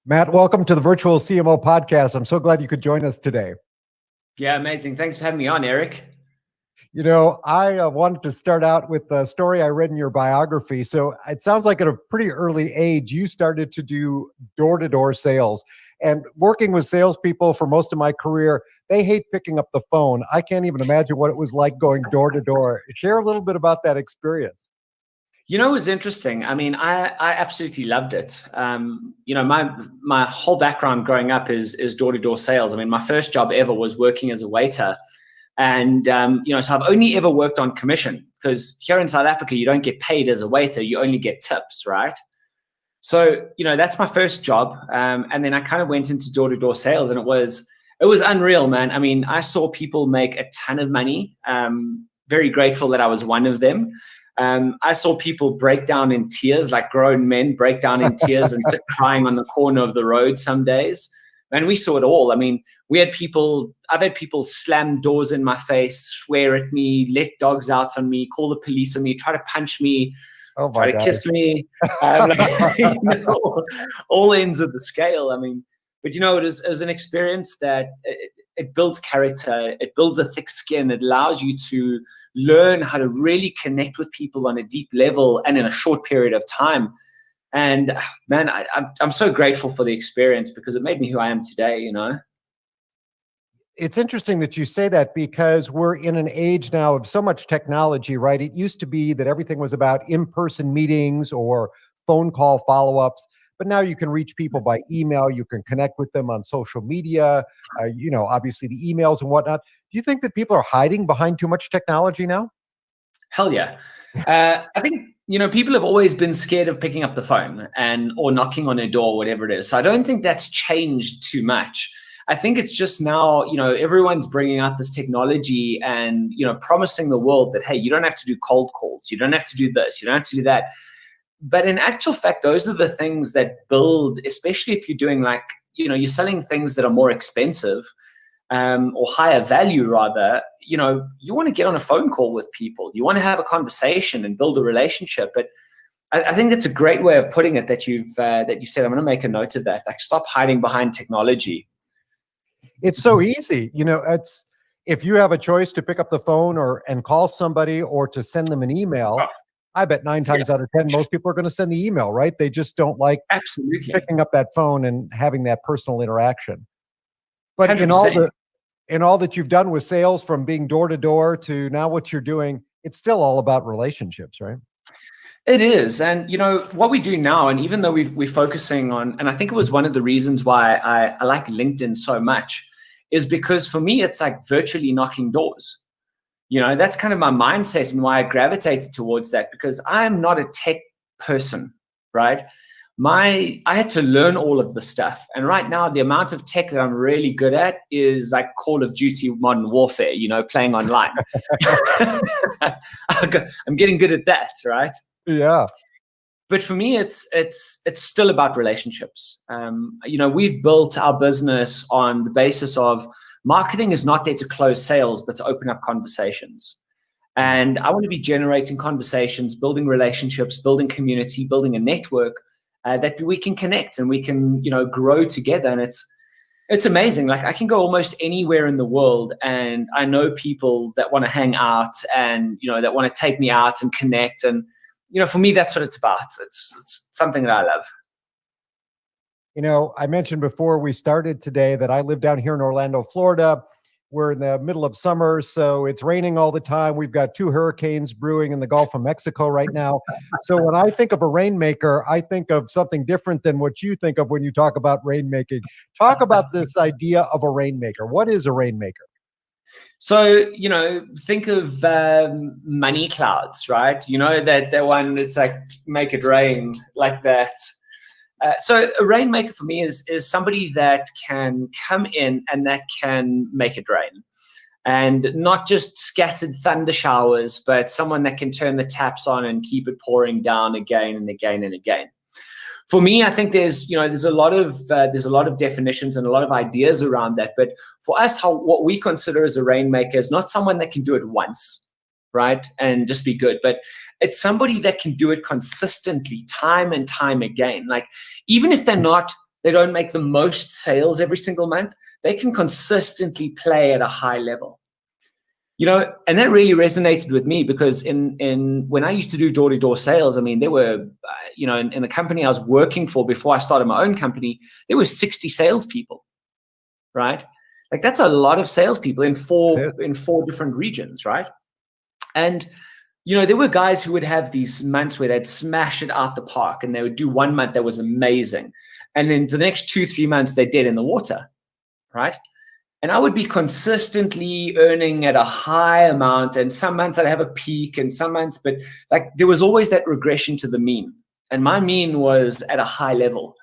Matt, welcome to the Virtual CMO Podcast. I'm so glad you could join us today. Yeah, amazing. Thanks for having me on, Eric. You know, I wanted to start out with the story I read in your biography. So it sounds like at a pretty early age, you started to do door-to-door sales. And working with salespeople for most of my career, they hate picking up the phone. I can't even imagine what it was like going door to door. Share a little bit about that experience. You know, it was interesting. I mean, I absolutely loved it. My whole background growing up is door-to-door sales. I mean, my first job ever was working as a waiter. And, so I've only ever worked on commission because here in South Africa, you don't get paid as a waiter. You only get tips, right? So, that's my first job. And then I kind of went into door-to-door sales and it was unreal, man. I mean, I saw people make a ton of money. Very grateful that I was one of them. I saw people break down in tears, like grown men break down in tears and sit crying on the corner of the road some days. And we saw it all. I mean, I've had people slam doors in my face, swear at me, let dogs out on me, call the police on me, try to punch me, try to kiss me, all ends of the scale. I mean, but it was an experience that it builds character, it builds a thick skin, it allows you to learn how to really connect with people on a deep level and in a short period of time. And man, I'm so grateful for the experience because it made me who I am today, It's interesting that you say that because we're in an age now of so much technology, right? It used to be that everything was about in-person meetings or phone call follow-ups, but now you can reach people by email. You can connect with them on social media, obviously the emails and whatnot. Do you think that people are hiding behind too much technology now? Hell yeah. I think, people have always been scared of picking up the phone or knocking on a door, whatever it is. So I don't think that's changed too much. I think it's just now, everyone's bringing out this technology and, promising the world that, hey, you don't have to do cold calls. You don't have to do this. You don't have to do that. But in actual fact, those are the things that build, especially if you're doing you're selling things that are more expensive or higher value rather, you want to get on a phone call with people. You want to have a conversation and build a relationship. But I think that's a great way of putting it that you said. I'm going to make a note of that. Like, stop hiding behind technology. It's so easy. It's if you have a choice to pick up the phone and call somebody or to send them an email, I bet 9 times out of 10, most people are going to send the email, right? They just don't like picking up that phone and having that personal interaction. But 100%. in all that you've done with sales, from being door to door to now what you're doing, it's still all about relationships, right? It is. And, what we do now, and even though we're focusing on, and I think it was one of the reasons why I like LinkedIn so much, is because for me, it's like virtually knocking doors. That's kind of my mindset and why I gravitated towards that, because I'm not a tech person, right? I had to learn all of the stuff. And right now, the amount of tech that I'm really good at is like Call of Duty Modern Warfare, playing online. I'm getting good at that, right? Yeah. But for me, it's still about relationships. We've built our business on the basis of marketing is not there to close sales, but to open up conversations. And I want to be generating conversations, building relationships, building community, building a network that we can connect and we can, grow together. And it's amazing. Like, I can go almost anywhere in the world and I know people that want to hang out and, that want to take me out and connect. And, for me, that's what it's about. It's something that I love. I mentioned before we started today that I live down here in Orlando, Florida. We're in the middle of summer, so it's raining all the time. We've got 2 hurricanes brewing in the Gulf of Mexico right now. So when I think of a rainmaker, I think of something different than what you think of when you talk about rainmaking. Talk about this idea of a rainmaker. What is a rainmaker? So, think of money clouds, right? That one that's like, make it rain like that. So a rainmaker for me is somebody that can come in and that can make it rain. And not just scattered thunder showers, but someone that can turn the taps on and keep it pouring down again and again and again. For me, I think there's a lot of definitions and a lot of ideas around that. But for us, what we consider as a rainmaker is not someone that can do it once, right, and just be good, but it's somebody that can do it consistently, time and time again. Like, even if they're not they don't make the most sales every single month, they can consistently play at a high level. You know, and that really resonated with me because when I used to do door-to-door sales, I mean, there were, you know, in the company I was working for before I started my own company, there were 60 salespeople, right? Like that's a lot of salespeople in four different regions, right? And you know, there were guys who would have these months where they'd smash it out the park, and they would do 1 month that was amazing, and then the next 2-3 months they're dead in the water, right? And I would be consistently earning at a high amount, and some months I'd have a peak and some months, but like there was always that regression to the mean. And my mean was at a high level.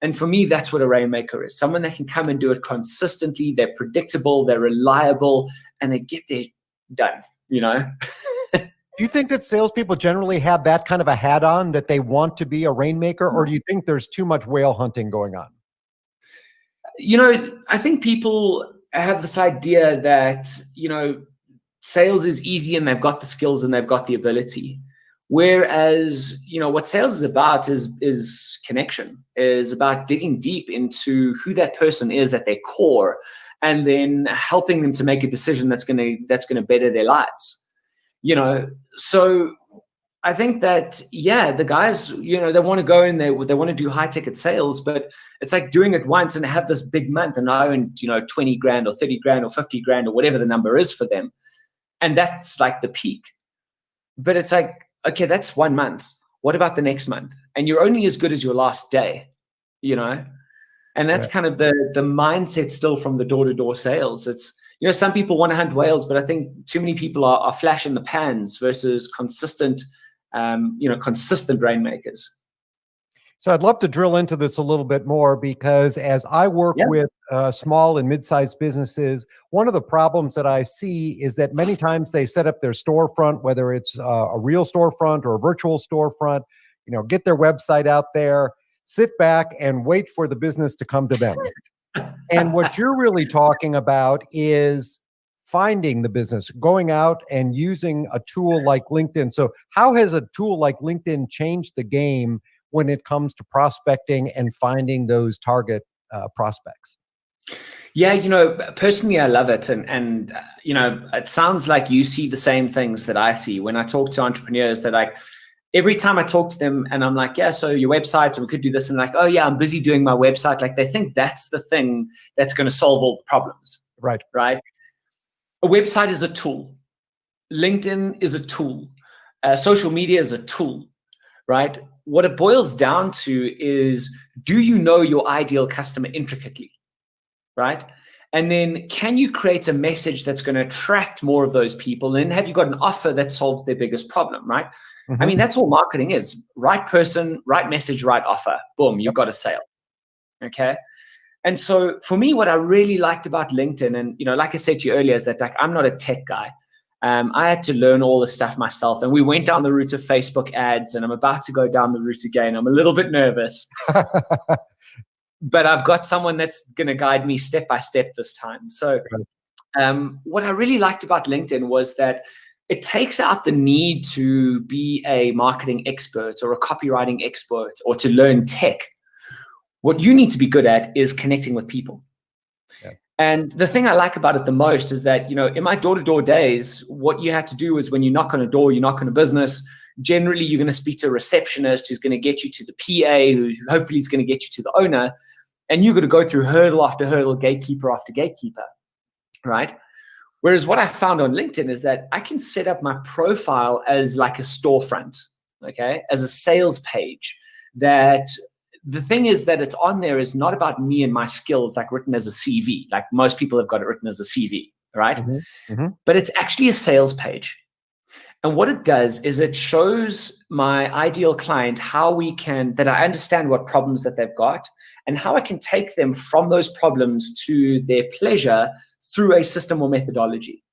And for me, that's what a Rainmaker is. Someone that can come and do it consistently. They're predictable, they're reliable, and they get there done, you know? Do you think that salespeople generally have that kind of a hat on, that they want to be a Rainmaker, or do you think there's too much whale hunting going on? You know, I think people have this idea that, you know, sales is easy and they've got the skills and they've got the ability. Whereas, you know, what sales is about is connection, is about digging deep into who that person is at their core, and then helping them to make a decision that's going to better their lives. You know, so I think that, yeah, the guys, you know, they want to go in there, they want to do high ticket sales, but it's like doing it once and have this big month and I earn, you know, 20 grand or 30 grand or 50 grand or whatever the number is for them. And that's like the peak. But it's like, okay, that's 1 month. What about the next month? And you're only as good as your last day, you know? And that's kind of the mindset still from the door-to-door sales. It's, you know, some people want to hunt whales, but I think too many people are flash in the pans versus consistent, you know, consistent Rainmakers. So I'd love to drill into this a little bit more, because as I work with small and mid-sized businesses, one of the problems that I see is that many times they set up their storefront, whether it's a real storefront or a virtual storefront, you know, get their website out there, sit back and wait for the business to come to them. And what you're really talking about is finding the business, going out and using a tool like LinkedIn. So how has a tool like LinkedIn changed the game when it comes to prospecting and finding those target prospects? Yeah, you know, personally, I love it. And you know, it sounds like you see the same things that I see when I talk to entrepreneurs. That like, every time I talk to them and I'm like, yeah, so your website, and we could do this. And like, oh yeah, I'm busy doing my website. Like they think that's the thing that's going to solve all the problems. Right. Right. A website is a tool. LinkedIn is a tool. Social media is a tool, right? What it boils down to is, do you know your ideal customer intricately, right? And then can you create a message that's going to attract more of those people? And have you got an offer that solves their biggest problem, right? I mean, that's all marketing is. Right person, right message, right offer. Boom, you've got a sale. Okay. And so for me, what I really liked about LinkedIn, and, you know, like I said to you earlier, is that like, I'm not a tech guy. I had to learn all this stuff myself, and we went down the route of Facebook ads, and I'm about to go down the route again. I'm a little bit nervous, but I've got someone that's going to guide me step by step this time. So what I really liked about LinkedIn was that it takes out the need to be a marketing expert or a copywriting expert or to learn tech. What you need to be good at is connecting with people. Yeah. And the thing I like about it the most is that, you know, in my door-to-door days, what you had to do is when you knock on a door, you knock on a business, generally you're going to speak to a receptionist who's going to get you to the PA, who hopefully is going to get you to the owner. And you're going to go through hurdle after hurdle, gatekeeper after gatekeeper, right? Whereas what I found on LinkedIn is that I can set up my profile as like a storefront, okay, as a sales page. That the thing is that it's on there is not about me and my skills, like written as a CV. Like most people have got it written as a CV, right? But it's actually a sales page. And what it does is it shows my ideal client how we can, that I understand what problems that they've got and how I can take them from those problems to their pleasure through a system or methodology,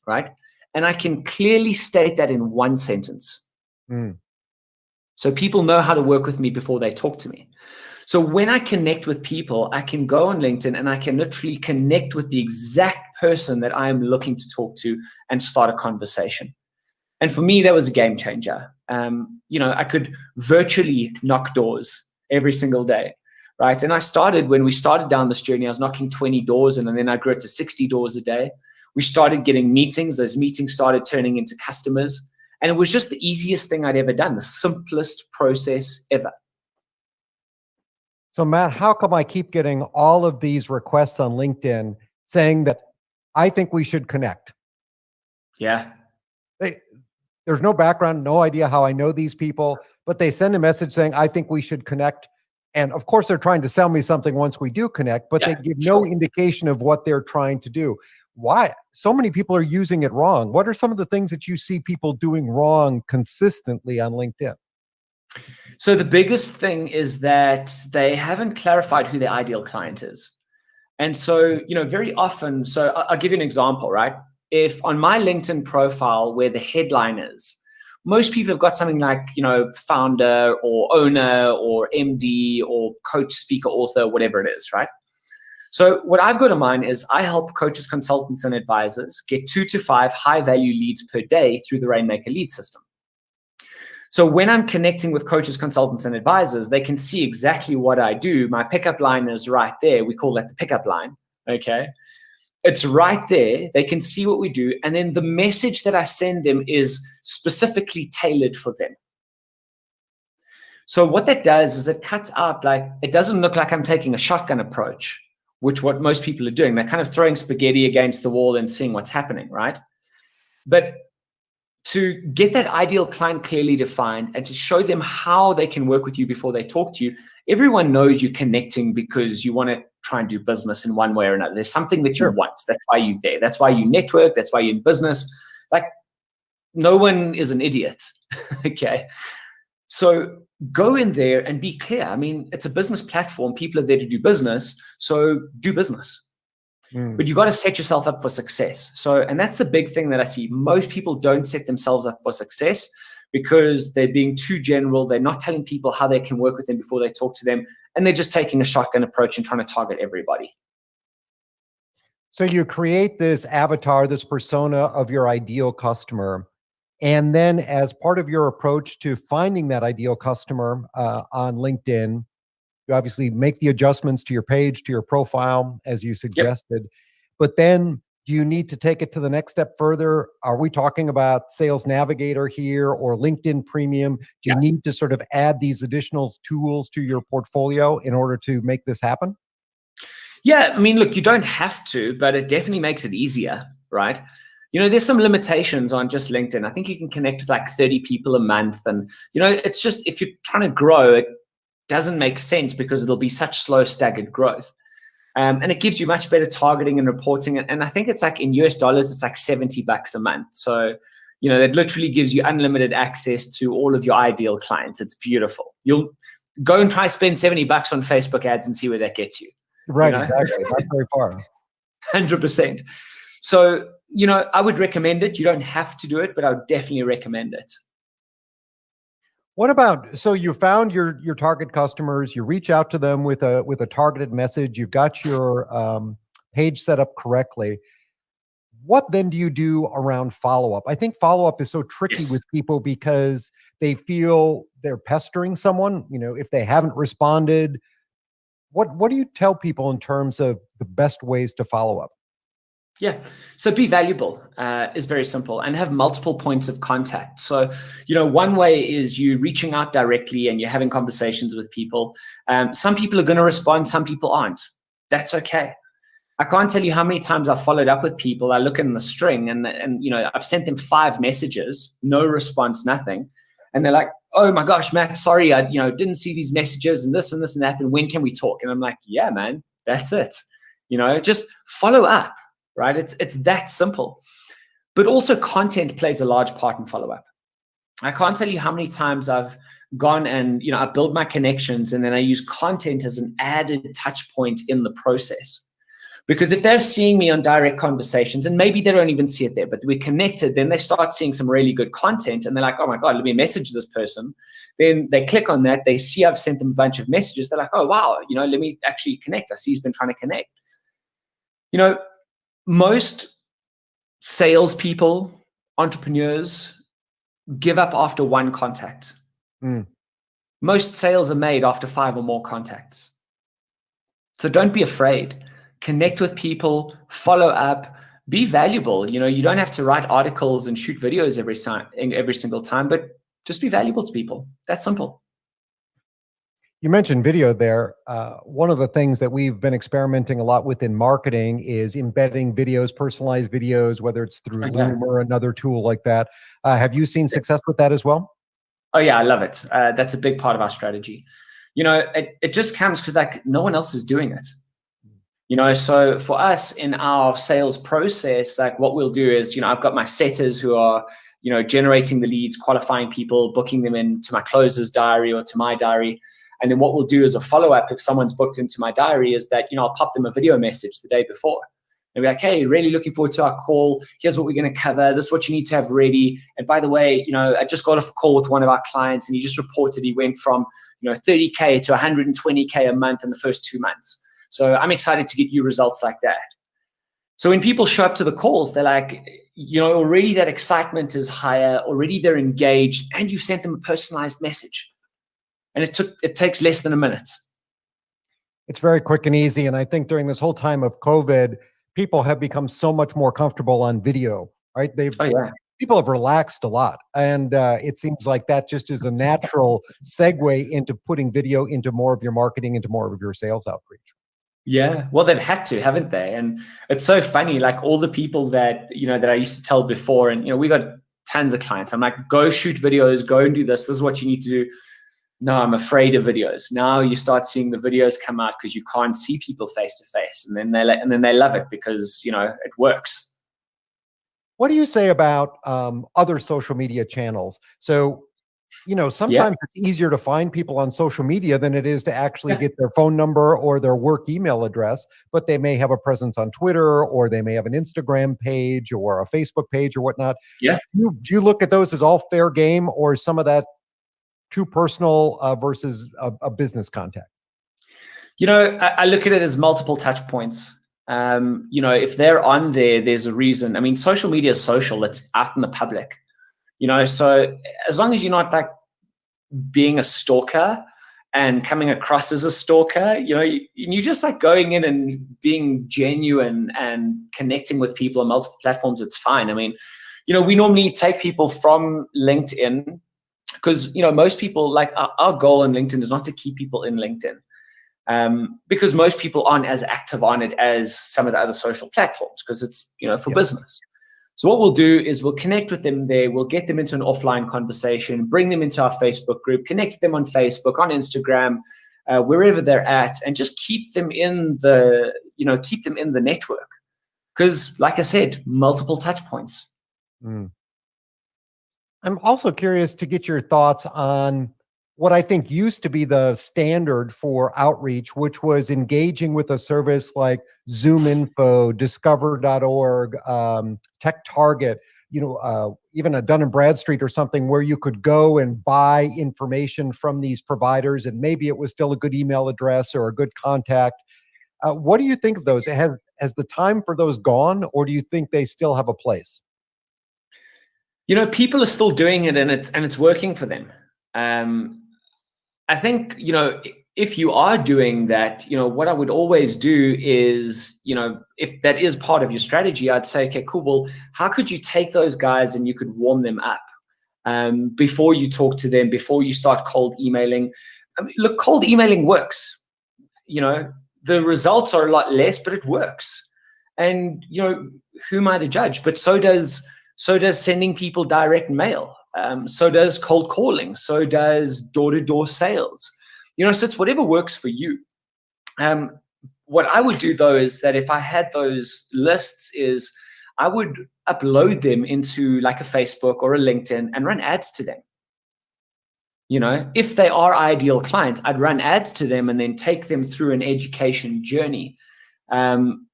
right? And I can clearly state that in one sentence. So people know how to work with me before they talk to me. So when I connect with people, I can go on LinkedIn and I can literally connect with the exact person that I am looking to talk to and start a conversation. And for me, that was a game changer. You know, I could virtually knock doors every single day, right? And I started, when we started down this journey, I was knocking 20 doors, and then I grew it to 60 doors a day. We started getting meetings. Those meetings started turning into customers. And it was just the easiest thing I'd ever done, the simplest process ever. So Matt, how come I keep getting all of these requests on LinkedIn saying that I think we should connect? Yeah. There's no background, no idea how I know these people, but they send a message saying, I think we should connect. And of course, they're trying to sell me something once we do connect, but they give no indication of what they're trying to do. Why? So many people are using it wrong. What are some of the things that you see people doing wrong consistently on LinkedIn? So the biggest thing is that they haven't clarified who their ideal client is. And so, very often, so I'll give you an example, right? If on my LinkedIn profile, where the headline is, most people have got something like, founder or owner or MD or coach, speaker, author, whatever it is, right? So what I've got in mind is I help coaches, consultants, and advisors get 2 to 5 high-value leads per day through the Rainmaker lead system. So when I'm connecting with coaches, consultants, and advisors, they can see exactly what I do. My pickup line is right there. We call that the pickup line, okay? It's right there. They can see what we do. And then the message that I send them is specifically tailored for them. So what that does is it cuts out, it doesn't look like I'm taking a shotgun approach, which what most people are doing. They're kind of throwing spaghetti against the wall and seeing what's happening, right? But to get that ideal client clearly defined and to show them how they can work with you before they talk to you, everyone knows you're connecting because you want to try and do business in one way or another. There's something that you want. That's why you're there. That's why you network. That's why you're in business. No one is an idiot, okay? So go in there and be clear. I mean, it's a business platform. People are there to do business, so do business. But you got to set yourself up for success. So, and that's the big thing that I see. Most people don't set themselves up for success because they're being too general. They're not telling people how they can work with them before they talk to them. And they're just taking a shotgun approach and trying to target everybody. So you create this avatar, this persona of your ideal customer. And then as part of your approach to finding that ideal customer on LinkedIn, you obviously make the adjustments to your page, to your profile, as you suggested. But then do you need to take it to the next step further? Are we talking about Sales Navigator here or LinkedIn Premium? Do you need to sort of add these additional tools to your portfolio in order to make this happen? Yeah, I mean, look, you don't have to, but it definitely makes it easier, right? There's some limitations on just LinkedIn. I think you can connect with 30 people a month. And, it's just, if you're trying to grow, it doesn't make sense because it'll be such slow, staggered growth. And it gives you much better targeting and reporting. And I think it's in US dollars, it's $70 a month. So, that literally gives you unlimited access to all of your ideal clients. It's beautiful. You'll go and try spend $70 on Facebook ads and see where that gets you. Right, exactly. Not very far. 100%. So, I would recommend it. You don't have to do it, but I would definitely recommend it. What about, so you found your target customers, you reach out to them with a targeted message, you've got your page set up correctly. What then do you do around follow-up? I think follow-up is so tricky with people because they feel they're pestering someone, if they haven't responded. What do you tell people in terms of the best ways to follow up? Yeah. So be valuable is very simple and have multiple points of contact. So, one way is you reaching out directly and you're having conversations with people. Some people are going to respond, some people aren't. That's okay. I can't tell you how many times I've followed up with people. I look in the string and I've sent them 5 messages, no response, nothing. And they're like, oh my gosh, Matt, sorry, I didn't see these messages and this and this and that. And when can we talk? And I'm like, yeah, man, that's it. Just follow up. Right? It's that simple. But also content plays a large part in follow-up. I can't tell you how many times I've gone and, I build my connections and then I use content as an added touch point in the process. Because if they're seeing me on direct conversations, and maybe they don't even see it there, but we're connected, then they start seeing some really good content and they're like, oh my God, let me message this person. Then they click on that. They see I've sent them a bunch of messages. They're like, oh, wow, let me actually connect. I see he's been trying to connect. Most salespeople, entrepreneurs, give up after 1 contact. Most sales are made after 5 or more contacts. So don't be afraid. Connect with people, follow up, be valuable. You don't have to write articles and shoot videos every single time, but just be valuable to people. That's simple. You mentioned video there. One of the things that we've been experimenting a lot with in marketing is embedding videos, personalized videos, whether it's through Loom or another tool like that. Have you seen success with that as well? Oh yeah, I love it. That's a big part of our strategy. It just comes because like no one else is doing it. So for us in our sales process, like what we'll do is, I've got my setters who are, generating the leads, qualifying people, booking them into my closer's diary or to my diary. And then what we'll do as a follow-up, if someone's booked into my diary, is that, I'll pop them a video message the day before. And be like, hey, really looking forward to our call. Here's what we're going to cover. This is what you need to have ready. And by the way, I just got off a call with one of our clients and he just reported he went from, 30K to 120K a month in the first 2 months. So I'm excited to get you results like that. So when people show up to the calls, they're like, already that excitement is higher, already they're engaged, and you've sent them a personalized message. And it takes less than a minute. It's very quick and easy. And I think during this whole time of COVID, people have become so much more comfortable on video, right? People have relaxed a lot. And it seems like that just is a natural segue into putting video into more of your marketing, into more of your sales outreach. Yeah, well, they've had to, haven't they? And it's so funny, like all the people that, that I used to tell before, and, we got tons of clients. I'm like, go shoot videos, go and do this. This is what you need to do. No, I'm afraid of videos. Now you start seeing the videos come out because you can't see people face to face. And then they love it because, it works. What do you say about other social media channels? So, sometimes it's easier to find people on social media than it is to actually get their phone number or their work email address, but they may have a presence on Twitter or they may have an Instagram page or a Facebook page or whatnot. Yeah. Do you look at those as all fair game, or some of that too personal versus a business contact? I look at it as multiple touch points. If they're on there, there's a reason. I mean, social media is social. It's out in the public. So as long as you're not like being a stalker and coming across as a stalker, you're just like going in and being genuine and connecting with people on multiple platforms, it's fine. I mean, we normally take people from LinkedIn because, most people, like our goal on LinkedIn is not to keep people in LinkedIn because most people aren't as active on it as some of the other social platforms because it's, for business. So what we'll do is we'll connect with them there. We'll get them into an offline conversation, bring them into our Facebook group, connect them on Facebook, on Instagram, wherever they're at, and just keep them in the, network. Because like I said, multiple touch points. I'm also curious to get your thoughts on what I think used to be the standard for outreach, which was engaging with a service like Zoom Info, Discover.org, Tech Target, even a Dun & Bradstreet or something where you could go and buy information from these providers, and maybe it was still a good email address or a good contact. What do you think of those? Has the time for those gone, or do you think they still have a place? People are still doing it, and it's working for them. I think, if you are doing that, what I would always do is, if that is part of your strategy, I'd say, okay, cool. Well, how could you take those guys and you could warm them up before you talk to them, before you start cold emailing? I mean, look, cold emailing works. The results are a lot less, but it works. And, who am I to judge? But so does sending people direct mail. So does cold calling. So does door-to-door sales. So it's whatever works for you. What I would do though is that if I had those lists, is I would upload them into like a Facebook or a LinkedIn and run ads to them. If they are ideal clients, I'd run ads to them and then take them through an education journey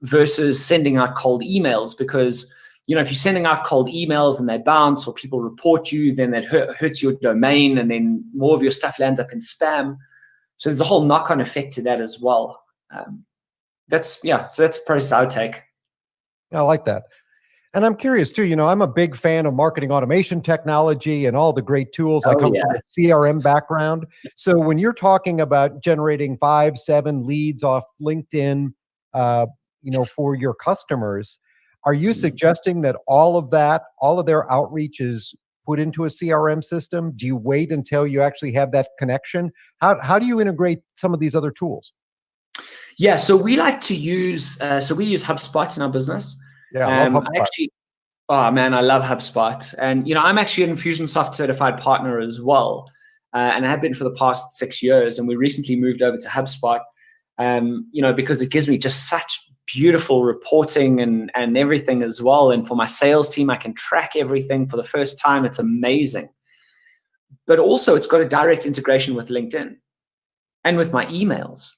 versus sending out cold emails, because if you're sending out cold emails and they bounce or people report you, then that hurts your domain, and then more of your stuff lands up in spam. So there's a whole knock-on effect to that as well. So that's the process I would take. I like that. And I'm curious too, I'm a big fan of marketing automation technology and all the great tools. I Oh come yeah. from a CRM background. So when you're talking about generating 5, 7 leads off LinkedIn, for your customers, are you suggesting that all of their outreach is put into a CRM system? Do you wait until you actually have that connection? How do you integrate some of these other tools? Yeah, so we like to use, we use HubSpot in our business. Yeah, I love HubSpot. Oh man, I love HubSpot. And, I'm actually an Infusionsoft certified partner as well. And I have been for the past 6 years. And we recently moved over to HubSpot, because it gives me just such beautiful reporting and everything as well. And for my sales team, I can track everything for the first time. It's amazing. But also it's got a direct integration with LinkedIn and with my emails.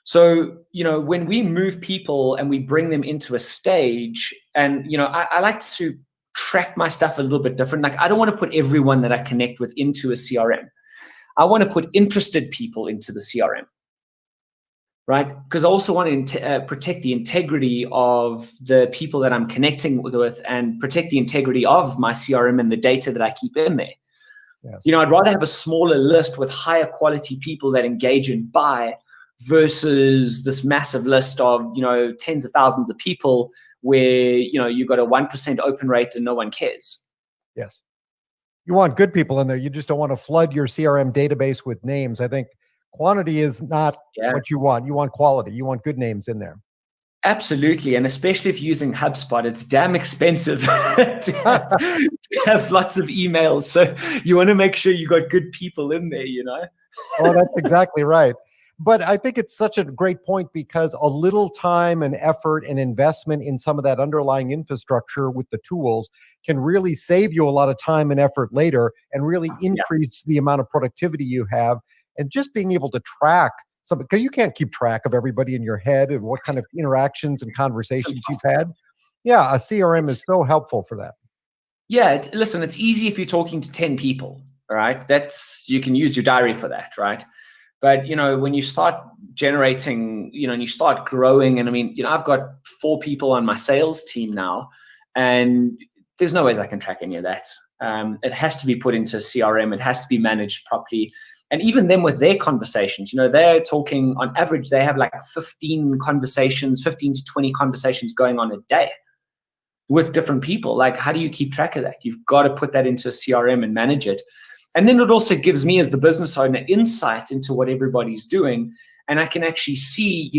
So, when we move people and we bring them into a stage, and, I like to track my stuff a little bit different. Like, I don't want to put everyone that I connect with into a CRM. I want to put interested people into the CRM, right? Because I also want to protect the integrity of the people that I'm connecting with and protect the integrity of my CRM and the data that I keep in there. Yes. I'd rather have a smaller list with higher quality people that engage and buy versus this massive list of, tens of thousands of people where, you've got a 1% open rate and no one cares. Yes. You want good people in there. You just don't want to flood your CRM database with names. I think quantity is not what you want. You want quality. You want good names in there. Absolutely. And especially if you're using HubSpot, it's damn expensive to have lots of emails. So you want to make sure you got good people in there, Oh, that's exactly right. But I think it's such a great point because a little time and effort and investment in some of that underlying infrastructure with the tools can really save you a lot of time and effort later and really increase the amount of productivity you have. And just being able to track some, because you can't keep track of everybody in your head and what kind of interactions and conversations you've had. Yeah, a CRM is so helpful for that. Yeah, listen, it's easy if you're talking to 10 people, right? You can use your diary for that, right? But, when you start generating, and you start growing, and I've got 4 people on my sales team now, and there's no ways I can track any of that. It has to be put into a CRM. It has to be managed properly. And even then with their conversations, they're talking on average, they have like 15 to 20 conversations going on a day with different people. Like, how do you keep track of that? You've got to put that into a CRM and manage it. And then it also gives me as the business owner insight into what everybody's doing. And I can actually see,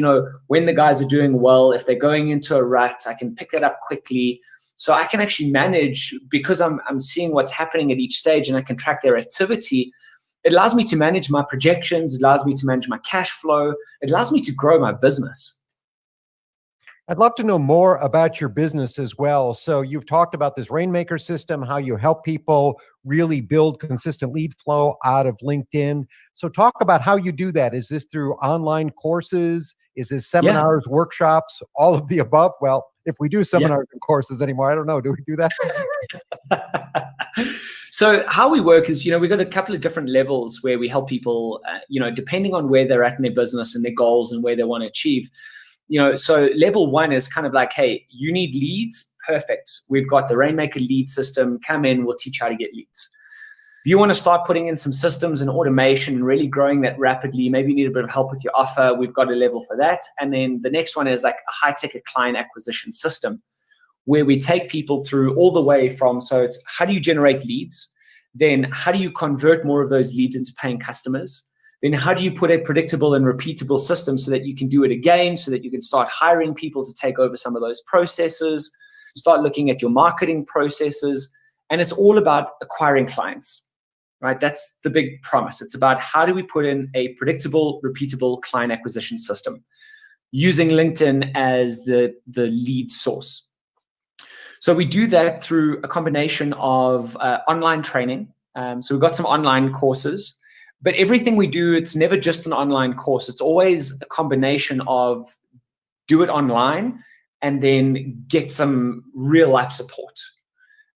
when the guys are doing well, if they're going into a rut, I can pick that up quickly. So I can actually manage, because I'm seeing what's happening at each stage and I can track their activity. It allows me to manage my projections. It allows me to manage my cash flow. It allows me to grow my business. I'd love to know more about your business as well. So you've talked about this Rainmaker system, how you help people really build consistent lead flow out of LinkedIn. So talk about how you do that. Is this through online courses? Is this seminars, workshops, all of the above? Well, if we do seminars and courses anymore, I don't know. Do we do that? So how we work is, we've got a couple of different levels where we help people, depending on where they're at in their business and their goals and where they want to achieve. So level 1 is kind of like, hey, you need leads? Perfect. We've got the Rainmaker lead system. Come in, we'll teach you how to get leads. If you want to start putting in some systems and automation and really growing that rapidly, maybe you need a bit of help with your offer, we've got a level for that. And then the next one is like a high-ticket client acquisition system where we take people through all the way from, so it's how do you generate leads? Then how do you convert more of those leads into paying customers? Then how do you put a predictable and repeatable system so that you can do it again, so that you can start hiring people to take over some of those processes, start looking at your marketing processes. And it's all about acquiring clients, right? That's the big promise. It's about how do we put in a predictable, repeatable client acquisition system using LinkedIn as the lead source. So we do that through a combination of online training. So we've got some online courses. But everything we do, it's never just an online course. It's always a combination of do it online and then get some real life support.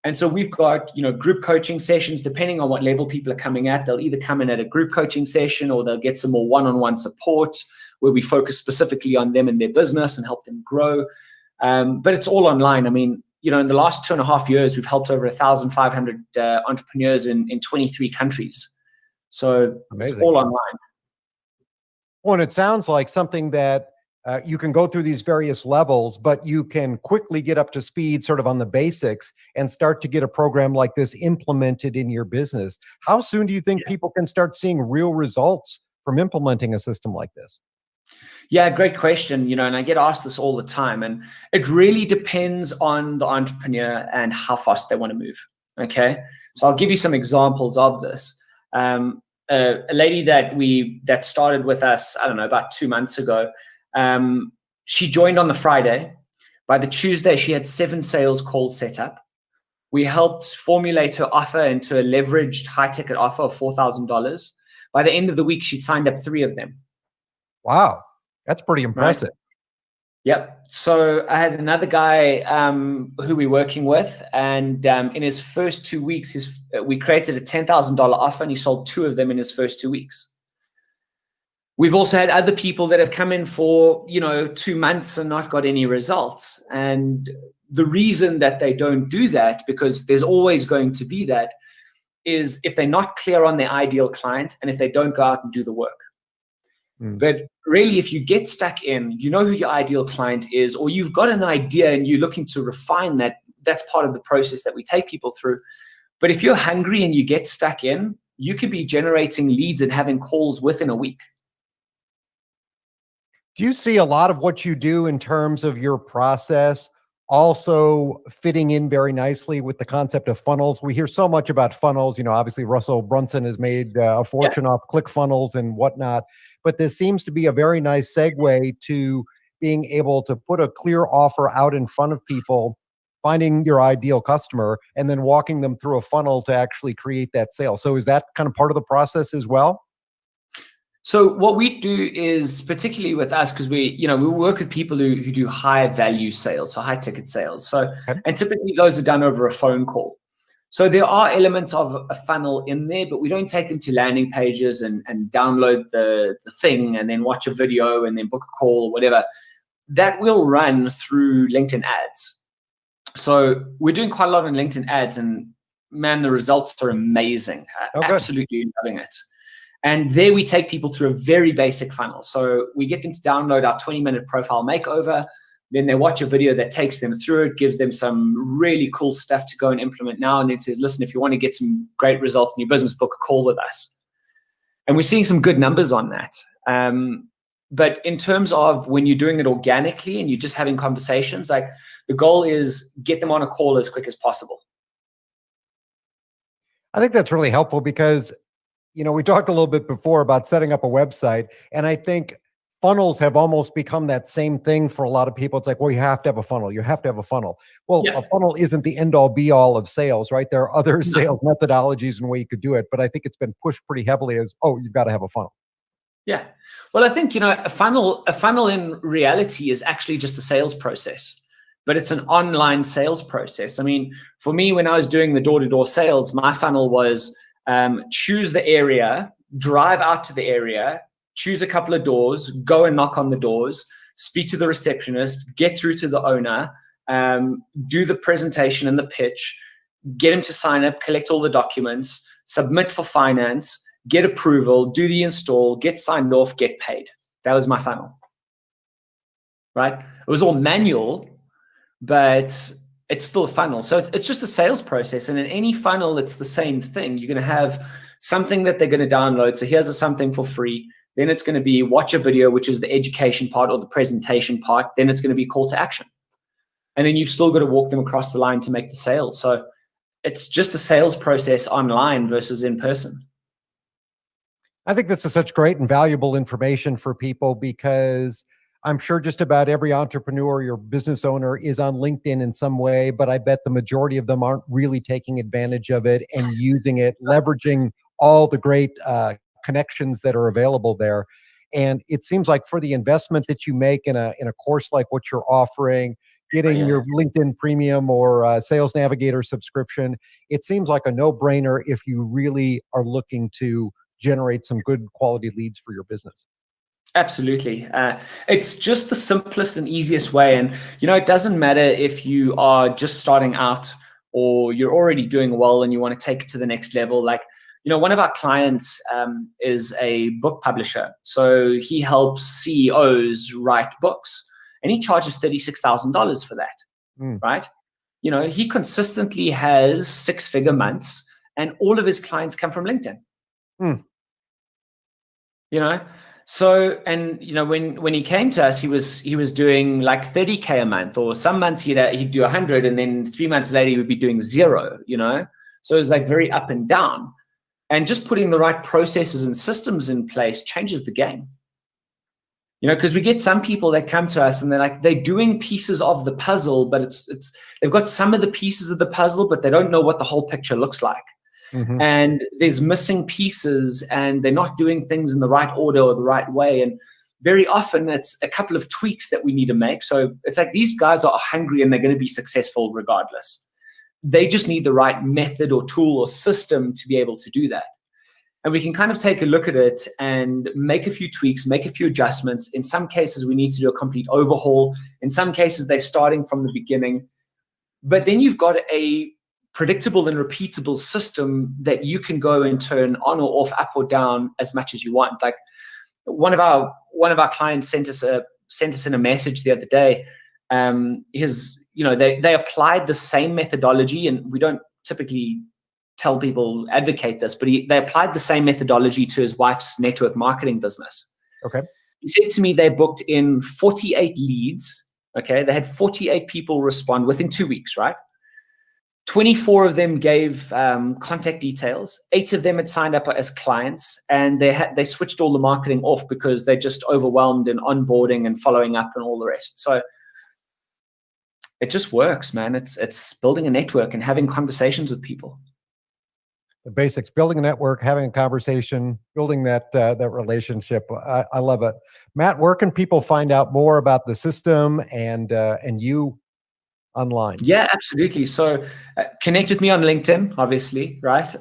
And so we've got, group coaching sessions, depending on what level people are coming at. They'll either come in at a group coaching session or they'll get some more one-on-one support where we focus specifically on them and their business and help them grow. But it's all online. in the last 2.5 years, we've helped over 1,500 entrepreneurs in 23 countries. So Amazing. It's all online. Well, and it sounds like something that you can go through these various levels, but you can quickly get up to speed sort of on the basics and start to get a program like this implemented in your business. How soon do you think people can start seeing real results from implementing a system like this? Yeah, great question. And I get asked this all the time, and it really depends on the entrepreneur and how fast they want to move. Okay. So I'll give you some examples of this. A lady that started with us, I don't know, about 2 months ago, she joined on the Friday. By the Tuesday, she had 7 sales calls set up. We helped formulate her offer into a leveraged high-ticket offer of $4,000. By the end of the week, she'd signed up 3 of them. Wow, that's pretty impressive. Right? Yep. So I had another guy who we're working with, and in his first 2 weeks, we created a $10,000 offer, and he sold 2 of them in his first 2 weeks. We've also had other people that have come in for 2 months and not got any results. And the reason that they don't do that, because there's always going to be that, is if they're not clear on their ideal client and if they don't go out and do the work. But really, if you get stuck in, you know who your ideal client is, or you've got an idea and you're looking to refine that, that's part of the process that we take people through. But if you're hungry and you get stuck in, you could be generating leads and having calls within a week. Do you see a lot of what you do in terms of your process also fitting in very nicely with the concept of funnels? We hear so much about funnels. Obviously Russell Brunson has made a fortune off ClickFunnels and whatnot, but this seems to be a very nice segue to being able to put a clear offer out in front of people, finding your ideal customer, and then walking them through a funnel to actually create that sale. So is that kind of part of the process as well? So what we do is, particularly with us, because we work with people who do high value sales, so high ticket sales. So, and typically those are done over a phone call. So there are elements of a funnel in there, but we don't take them to landing pages and download the thing and then watch a video and then book a call or whatever. That will run through LinkedIn ads. So we're doing quite a lot on LinkedIn ads, and man, the results are amazing. Absolutely loving it. And there we take people through a very basic funnel. So we get them to download our 20-minute profile makeover. Then they watch a video that takes them through it, gives them some really cool stuff to go and implement now, and then says, listen, if you want to get some great results in your business, book a call with us. And we're seeing some good numbers on that. But in terms of when you're doing it organically and you're just having conversations, like the goal is get them on a call as quick as possible. I think that's really helpful because we talked a little bit before about setting up a website, and I think funnels have almost become that same thing for a lot of people. It's like, well, you have to have a funnel. You have to have a funnel. Well, a funnel isn't the end all be all of sales, right? There are other sales methodologies and way you could do it, but I think it's been pushed pretty heavily as, oh, you've got to have a funnel. Yeah. Well, I think, a funnel in reality is actually just a sales process, but it's an online sales process. I mean, for me, when I was doing the door-to-door sales, my funnel was, choose the area, drive out to the area, choose a couple of doors, go and knock on the doors, speak to the receptionist, get through to the owner, do the presentation and the pitch, get him to sign up, collect all the documents, submit for finance, get approval, do the install, get signed off, get paid. That was my funnel, right? It was all manual, but it's still a funnel. So it's just a sales process. And in any funnel, it's the same thing. You're going to have something that they're going to download. So here's something for free. Then it's going to be watch a video, which is the education part or the presentation part. Then it's going to be call to action. And then you've still got to walk them across the line to make the sale. So it's just a sales process online versus in person. I think this is such great and valuable information for people because I'm sure just about every entrepreneur or business owner is on LinkedIn in some way, but I bet the majority of them aren't really taking advantage of it and using it, leveraging all the great connections that are available there. And it seems like for the investment that you make in a course like what you're offering, getting your LinkedIn Premium or Sales Navigator subscription, it seems like a no-brainer if you really are looking to generate some good quality leads for your business. Absolutely. It's just the simplest and easiest way. And, it doesn't matter if you are just starting out or you're already doing well and you want to take it to the next level. Like, one of our clients is a book publisher. So he helps CEOs write books and he charges $36,000 for that, right? He consistently has 6-figure months and all of his clients come from LinkedIn. So, and when he came to us, he was doing like 30K a month, or some months he'd do 100, and then 3 months later he would be doing 0. So it was like very up and down. And just putting the right processes and systems in place changes the game. Because we get some people that come to us and they're doing pieces of the puzzle, but they've got some of the pieces of the puzzle, but they don't know what the whole picture looks like. And there's missing pieces and they're not doing things in the right order or the right way. And very often it's a couple of tweaks that we need to make. So it's like these guys are hungry and they're going to be successful regardless. They just need the right method or tool or system to be able to do that. And we can kind of take a look at it and make a few tweaks, make a few adjustments. In some cases, we need to do a complete overhaul. In some cases, they're starting from the beginning. But then you've got a predictable and repeatable system that you can go and turn on or off, up or down as much as you want. Like one of our clients sent us in a message the other day. They applied the same methodology, and we don't typically tell people advocate this, but they applied the same methodology to his wife's network marketing business. Okay. He said to me they booked in 48 leads. Okay. They had 48 people respond within 2 weeks, right? 24 of them gave contact details. 8 of them had signed up as clients, and they switched all the marketing off because they're just overwhelmed in onboarding and following up and all the rest. So it just works, man. It's building a network and having conversations with people. The basics: building a network, having a conversation, building that relationship. I love it, Matt. Where can people find out more about the system and you online? Yeah, absolutely. So connect with me on LinkedIn, obviously, right?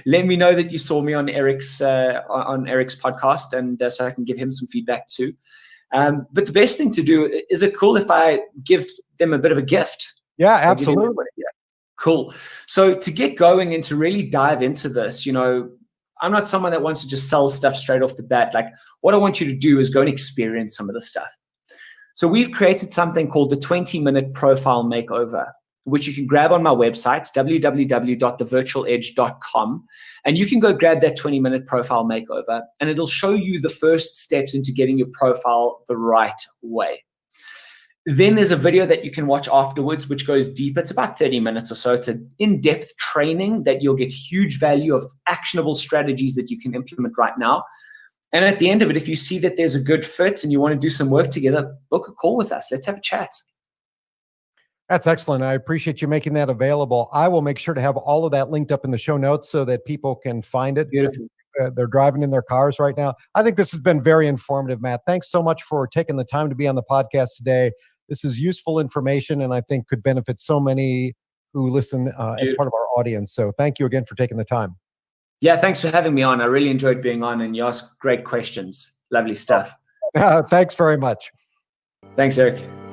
Let me know that you saw me on Eric's podcast, and so I can give him some feedback too. But the best thing to do, is it cool if I give them a bit of a gift? Yeah, absolutely. Cool. So to get going and to really dive into this, I'm not someone that wants to just sell stuff straight off the bat. Like, what I want you to do is go and experience some of the stuff. So we've created something called the 20-minute profile makeover, which you can grab on my website, www.thevirtualedge.com. And you can go grab that 20-minute profile makeover, and it'll show you the first steps into getting your profile the right way. Then there's a video that you can watch afterwards, which goes deeper. It's about 30 minutes or so. It's an in-depth training that you'll get huge value of actionable strategies that you can implement right now. And at the end of it, if you see that there's a good fit and you want to do some work together, book a call with us. Let's have a chat. That's excellent. I appreciate you making that available. I will make sure to have all of that linked up in the show notes so that people can find it. Beautiful. They're driving in their cars right now. I think this has been very informative, Matt. Thanks so much for taking the time to be on the podcast today. This is useful information, and I think could benefit so many who listen as part of our audience. So thank you again for taking the time. Yeah, thanks for having me on. I really enjoyed being on, and you asked great questions. Lovely stuff. Thanks very much. Thanks, Eric.